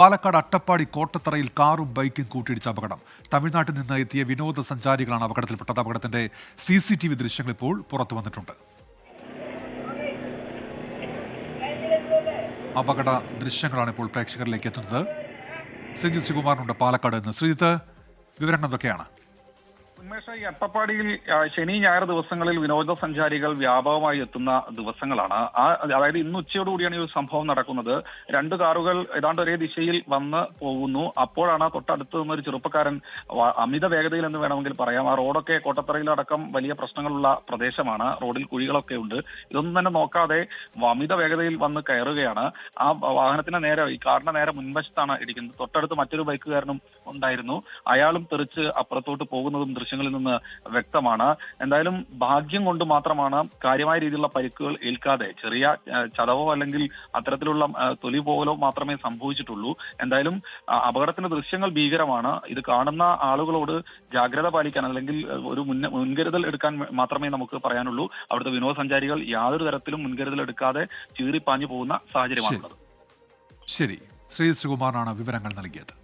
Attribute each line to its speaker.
Speaker 1: പാലക്കാട് അട്ടപ്പാടി കോട്ടത്തറയിൽ കാറും ബൈക്കും കൂട്ടിയിടിച്ച അപകടം. തമിഴ്നാട്ടിൽ നിന്ന് എത്തിയ വിനോദസഞ്ചാരികളാണ് അപകടത്തിൽപ്പെട്ടത്. അപകടത്തിന്റെ CCTV ദൃശ്യങ്ങൾ ഇപ്പോൾ പുറത്തു വന്നിട്ടുണ്ട്. അപകട ദൃശ്യങ്ങളാണ് ഇപ്പോൾ പ്രേക്ഷകരിലേക്ക് എത്തുന്നത്. ശ്രീജിത്ത് ശ്രീകുമാറിനുണ്ട് പാലക്കാട് നിന്ന്. ശ്രീജിത്ത്, വിവരങ്ങൾ എന്തൊക്കെയാണ്?
Speaker 2: ഈ അട്ടപ്പാടിയിൽ ശനി ഞായർ ദിവസങ്ങളിൽ വിനോദസഞ്ചാരികൾ വ്യാപകമായി എത്തുന്ന ദിവസങ്ങളാണ്. അതായത് ഇന്ന് ഉച്ചയോടുകൂടിയാണ് ഈ ഒരു സംഭവം നടക്കുന്നത്. രണ്ട് കാറുകൾ ഏതാണ്ട് ഒരേ ദിശയിൽ വന്ന് പോകുന്നു. അപ്പോഴാണ് തൊട്ടടുത്ത് നിന്നൊരു ചെറുപ്പക്കാരൻ അമിത വേഗതയിൽ എന്ന് വേണമെങ്കിൽ പറയാം. ആ റോഡൊക്കെ കോട്ടത്തറയിലടക്കം വലിയ പ്രശ്നങ്ങളുള്ള പ്രദേശമാണ്. റോഡിൽ കുഴികളൊക്കെ ഉണ്ട്. ഇതൊന്നും തന്നെ നോക്കാതെ അമിത വേഗതയിൽ വന്ന് കയറുകയാണ്. ആ വാഹനത്തിന് നേരെ, ഈ കാറിന്റെ നേരെ മുൻവശത്താണ് ഇടിക്കുന്നത്. തൊട്ടടുത്ത് മറ്റൊരു ബൈക്കുകാരനും ഉണ്ടായിരുന്നു. അയാളും തെറിച്ച് അപ്പുറത്തോട്ട് പോകുന്നതും ദൃശ്യങ്ങളിൽ നിന്ന് വ്യക്തമാണ്. എന്തായാലും ഭാഗ്യം കൊണ്ട് മാത്രമാണ് കാര്യമായ രീതിയിലുള്ള പരിക്കുകൾ ഏൽക്കാതെ, ചെറിയ ചതവോ അല്ലെങ്കിൽ അത്തരത്തിലുള്ള തൊലി പോകലോ മാത്രമേ സംഭവിച്ചിട്ടുള്ളൂ. എന്തായാലും അപകടത്തിന്റെ ദൃശ്യങ്ങൾ ഭീകരമാണ്. ഇത് കാണുന്ന ആളുകളോട് ജാഗ്രത പാലിക്കാൻ അല്ലെങ്കിൽ ഒരു മുൻകരുതൽ എടുക്കാൻ മാത്രമേ നമുക്ക് പറയാനുള്ളൂ. അവിടുത്തെ വിനോദസഞ്ചാരികൾ യാതൊരു തരത്തിലും മുൻകരുതൽ എടുക്കാതെ ചീറിപ്പാഞ്ഞു പോകുന്ന സാഹചര്യമാണുള്ളത്.
Speaker 1: ശരി, ശ്രീ ശ്രീകുമാറാണ് വിവരങ്ങൾ നൽകിയത്.